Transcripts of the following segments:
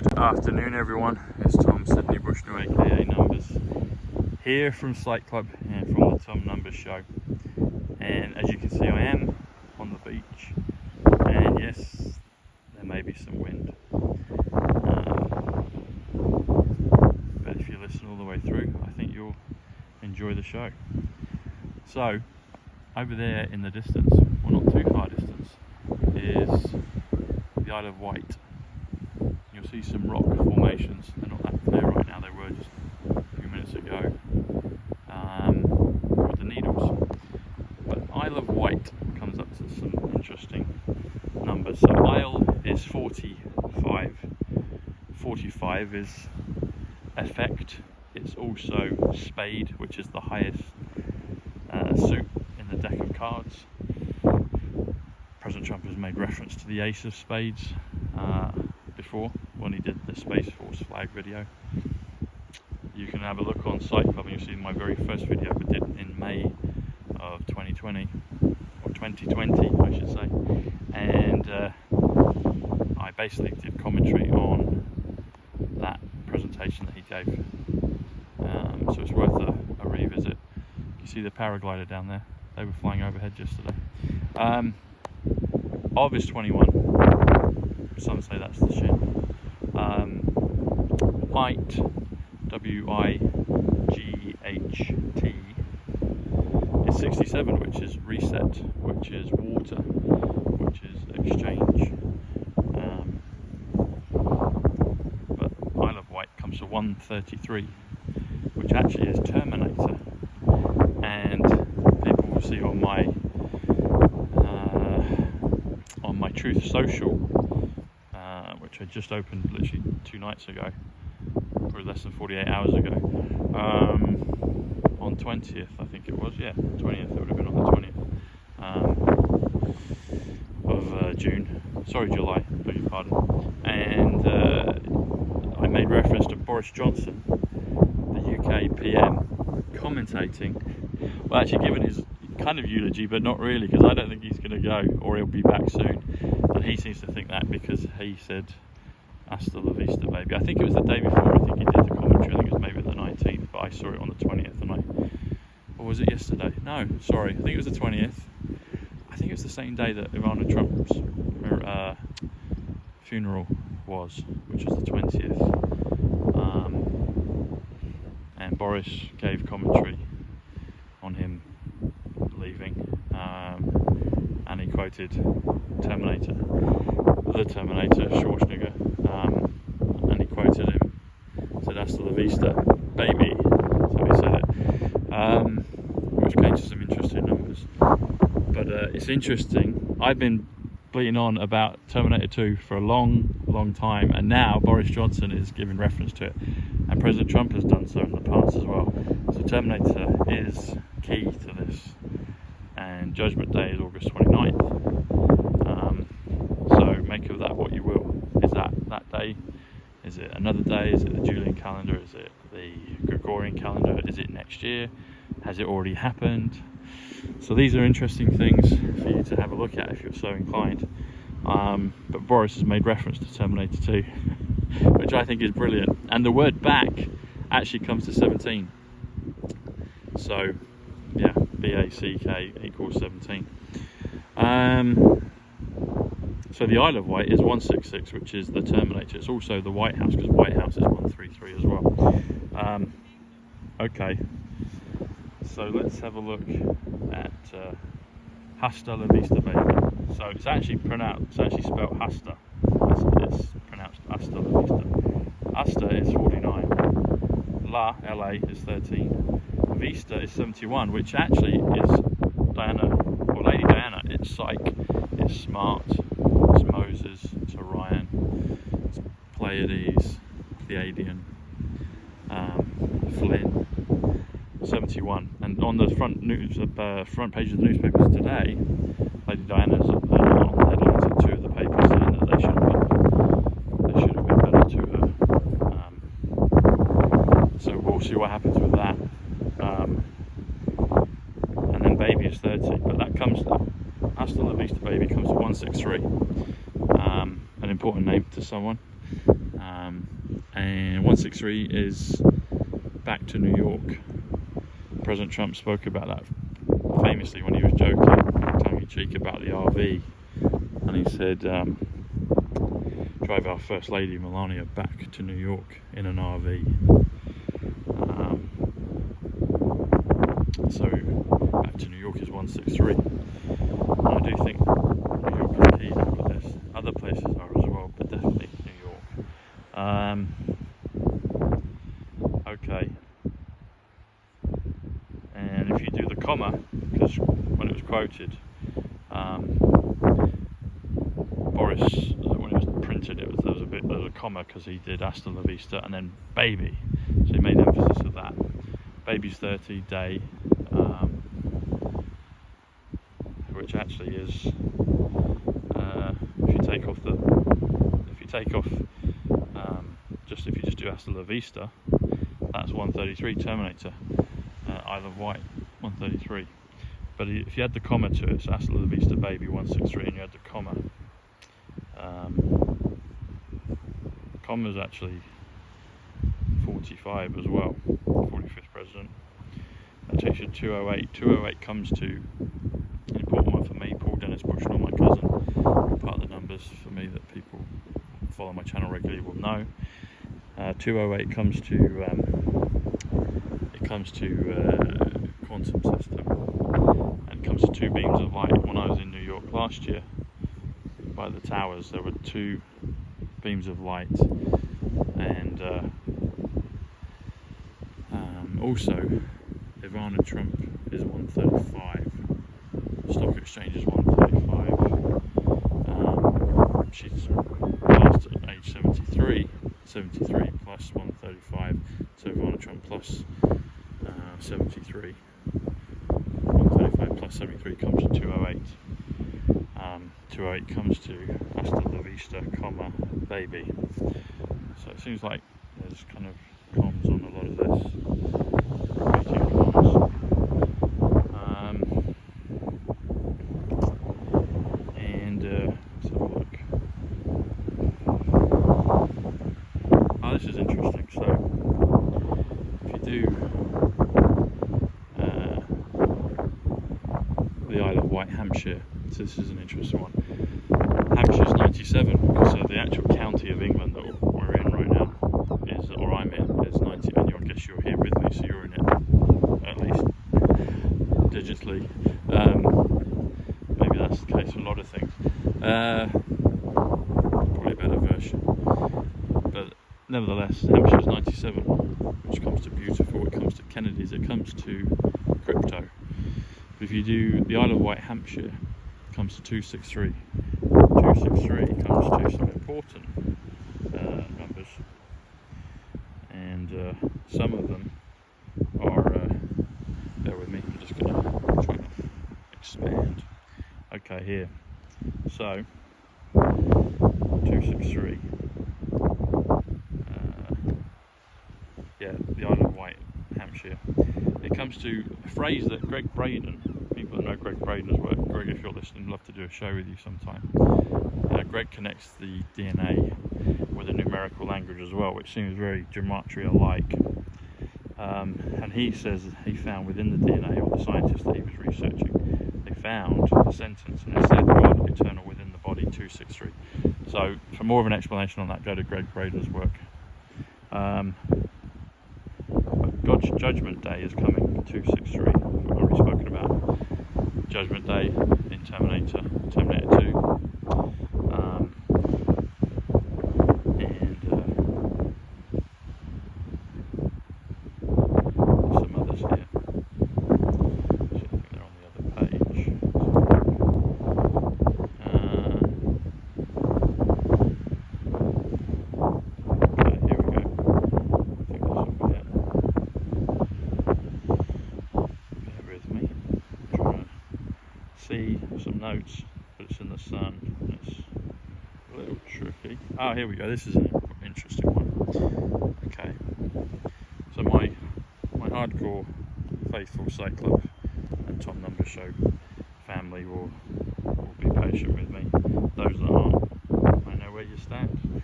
Good afternoon everyone, it's Tom Sydney Bushnell aka Numbers here from Sight Club and from the Tom Numbers Show. And as you can see, I am on the beach, and yes, there may be some wind, but if you listen all the way through, I think you'll enjoy the show. So over there in the distance, well, not too far distance, is the Isle of Wight. You'll see some rock formations. They're not that clear right now, they were just a few minutes ago, with the Needles. But Isle of Wight comes up to some interesting numbers. So Isle is 45. 45 is effect. It's also spade, which is the highest suit in the deck of cards. President Trump has made reference to the ace of spades before, when he did the Space Force flag video. You can have a look on Sight Club and you'll see my very first video we did in May of 2020, or 2020 I should say, and I basically did commentary on that presentation that he gave, so it's worth a revisit. You see the paraglider down there, they were flying overhead yesterday. Of is 21, some say that's the shin. Wight, W-I-G-H-T, is 67, which is reset, which is water, which is exchange. But Isle of Wight comes to 133, which actually is Terminator. And people will see on my Truth Social, which I just opened literally 2 nights ago, or less than 48 hours ago, on 20th I think it was, 20th, it would have been on the 20th of June, sorry July, beg your pardon, and I made reference to Boris Johnson, the UK PM, commentating, well actually giving his kind of eulogy, but not really, because I don't think he's going to go, or he'll be back soon, and he seems to think that because he said hasta la vista baby. I think it was the day before, I think he did the commentary, I think it was maybe the 19th, but I saw it on the 20th, and or was it yesterday? No, sorry, I think it was the 20th. I think it was the same day that Ivana Trump's funeral was, which was the 20th, and Boris gave commentary on him leaving, and he quoted Terminator, the Terminator, Schwarzenegger, and he quoted him, said hasta la vista baby, so he said it, which came to some interesting numbers. But it's interesting, I've been bleating on about Terminator 2 for a long time, and now Boris Johnson is giving reference to it, and President Trump has done so in the past as well. So Terminator is key to this, and Judgment Day is August 29th, so make of that what you will. Is that day? Is it another day? Is it the Julian calendar? Is it the Gregorian calendar? Is it next year? Has it already happened? So these are interesting things for you to have a look at if you're so inclined. But Boris has made reference to Terminator 2, which I think is brilliant, and the word back actually comes to 17. So yeah, B-A-C-K equals 17. So the Isle of Wight is 166, which is the Terminator. It's also the White House, because White House is 133 as well. Okay, so let's have a look at hasta la vista baby. So it's actually spelled hasta. It's pronounced hasta la vista. Hasta is 49. La, L-A, is 13. Vista is 71, which actually is Diana, or Lady Diana. It's Psyche, it's Smart, it's Moses, it's Orion, it's Pleiades, Pleiadian, Flynn, 71. And on the front page of the newspapers today, Lady Diana's on the headlines of 2 of the papers, saying that they should have been better to her. So we'll see what happens with that. And then baby is 30, but that comes to hasta la vista baby comes to 163, an important name to someone. And 163 is back to New York. President Trump spoke about that famously when he was joking, tongue-in-cheek, about the RV, and he said, drove our First Lady Melania back to New York in an RV. So back to New York is 163. And I do think New York is key with this. Other places are as well, but definitely New York. Okay. And if you do the comma, because when it was quoted, Boris, when it was printed, there was a comma because he did hasta la vista and then baby, so he made emphasis of that. Baby's 30 day, which actually is, if you just do hasta la vista, that's 133 Terminator, Isle of Wight 133. But if you add the comma to it, it's hasta la vista baby 163, and you add the comma. Comma's actually 45 as well, 45th president. That takes you to 208. 208 comes to an important one for me, Paul Dennis Bushnell, my cousin. Part of the numbers for me that people who follow my channel regularly will know. 208 comes to quantum system, and comes to two beams of light. When I was in New York last year, by the towers, there were two beams of light, and also Ivana Trump is 135, stock exchange is 135, she's passed at age 73 plus 135, so Ivana Trump plus 73, 135 plus 73 comes to 208. 208 comes to hasta la vista, comma, baby. So it seems like there's kind of comms on a lot of this. Repeating comms. Let's have a look. Oh, this is interesting. So if you do the Isle of Wight, Hampshire, so this is an interesting one. Hampshire's 97, because the actual county of England that we're in right now is, or I'm in, is 90, and I guess you're here with me, so you're in it, at least digitally. Maybe that's the case for a lot of things. Probably a better version. But nevertheless, Hampshire's 97, which comes to beautiful, it comes to Kennedy's, it comes to crypto. But if you do the Isle of Wight, Hampshire, comes to 263. 263 comes to some important numbers, and some of them are, bear with me, I'm just going to try and expand. Okay, here, so 263, yeah, the Isle of Wight, Hampshire. It comes to a phrase that Gregg Braden, people that know Gregg Braden's work, Greg, if you're listening, I'd love to do a show with you sometime. Greg connects the DNA with a numerical language as well, which seems very gematria-like. And he says he found within the DNA, or the scientists that he was researching, they found a sentence, and it said God eternal within the body 263. So for more of an explanation on that, go to Gregg Braden's work. God's Judgment Day is coming, 263. We've already spoken about Judgment Day in Terminator 2. Some others here. Actually, I think they're on the other page. Okay, here we go. I think this will be it. Bear with me. I'm trying to see some notes, but it's in the sun. It's a little tricky. Oh, here we go. This is an interesting one. Okay. So my hardcore faithful Site Club and Tom Number Show family will be patient with me. Those that aren't, I know where you stand.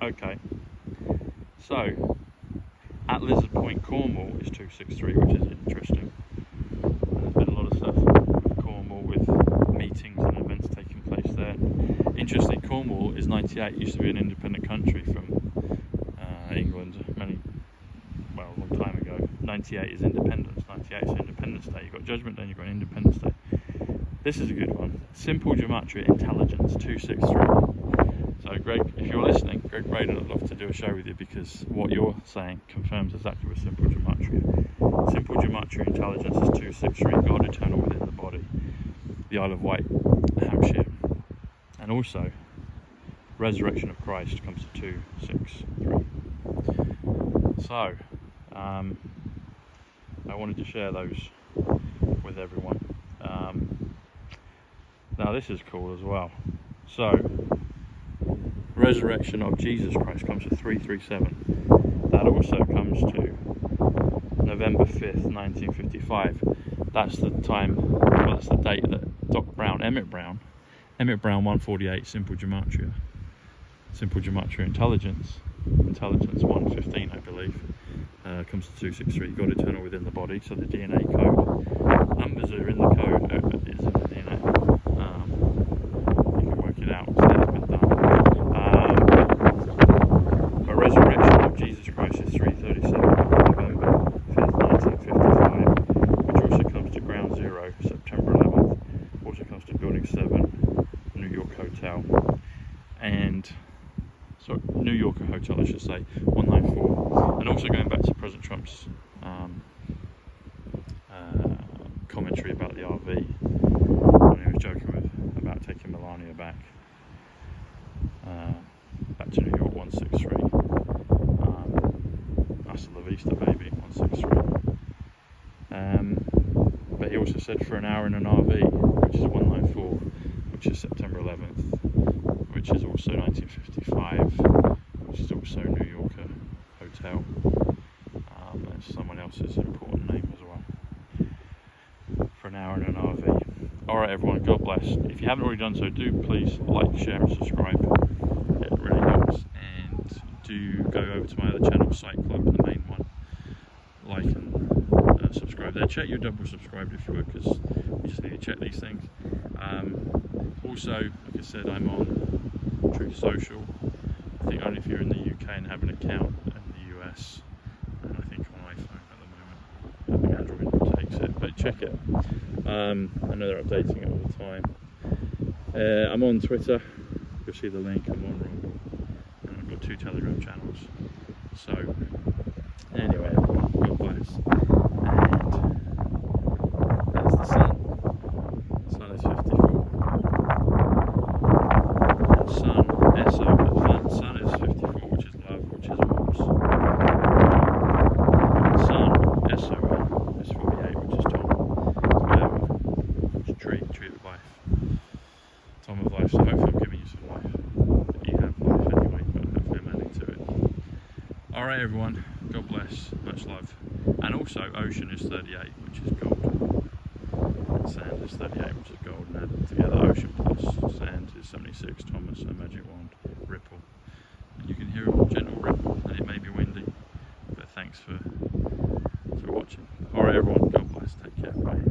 Okay, so at Lizard Point, Cornwall is 263, which is interesting. There's been a lot of stuff with Cornwall, with meetings and events taking place there. Interesting, Cornwall is 98, used to be an independent country from England a long time ago. 98 is independence, 98 is Independence Day. You've got Judgment Day and you've got Independence Day. This is a good one. Simple Gematria Intelligence 263. So Greg, if you're listening, Gregg Braden, I'd love to do a show with you, because what you're saying confirms exactly with Simple Gematria. Simple Gematria Intelligence is 263, God eternal within the body, the Isle of Wight, Hampshire. And also, Resurrection of Christ comes to 263. So, I wanted to share those with everyone. Now this is cool as well. So, Resurrection of Jesus Christ comes to 337. That also comes to November 5th, 1955. That's the time, well, that's the date that Emmett Brown 148, Simple Gematria Intelligence 115, I believe, comes to 263, God eternal within the body. So the DNA code, numbers are in the code, is in the DNA. You can work it out, so that's been done. But Resurrection of Jesus Christ is 337, November 5th, 1955, which also comes to Ground Zero, September 11th, also comes to Building 7, New York Hotel, and New Yorker Hotel, I should say, 194. And also going back to President Trump's commentary about the RV, when he was joking about taking Melania back to New York, 163. Hasta la vista, baby, 163. But he also said for an hour in an RV, which is 194, which is September 11th, which is also 1955, which is also New Yorker Hotel. That's someone else's important name as well. For an hour in an RV. Alright everyone, God bless. If you haven't already done so, do please like, share and subscribe. It really helps. And do go over to my other channel, Site Club, the main one. Like and subscribe there. Check you're double subscribed if you would, because we just need to check these things. Also, like I said, I'm on Truth Social. I think only if you're in the UK and have an account, in the US, and I think on iPhone at the moment. I think Android takes it, but check it. I know they're updating it all the time. I'm on Twitter. You'll see the link. I'm on Rumble, and I've got 2 Telegram channels. So anyway, everyone, God bless. And that's the sun. The sun is 54. Sun is 54, which is love, which is orbs. Sun, S-O-N, is 48, which is Tom. It's tree of life. Tom of life, so hopefully I'm giving you some life. You have life anyway, but hopefully I'm adding to it. Alright everyone, God bless, much love. And also, ocean is 38, which is gold. And sand is 38, which is gold. And added together, ocean plus sand is 76, Thomas, a magic wand, ripple. And you can hear a gentle ripple, and it may be windy, but thanks for watching. Alright everyone, God bless, take care, bye.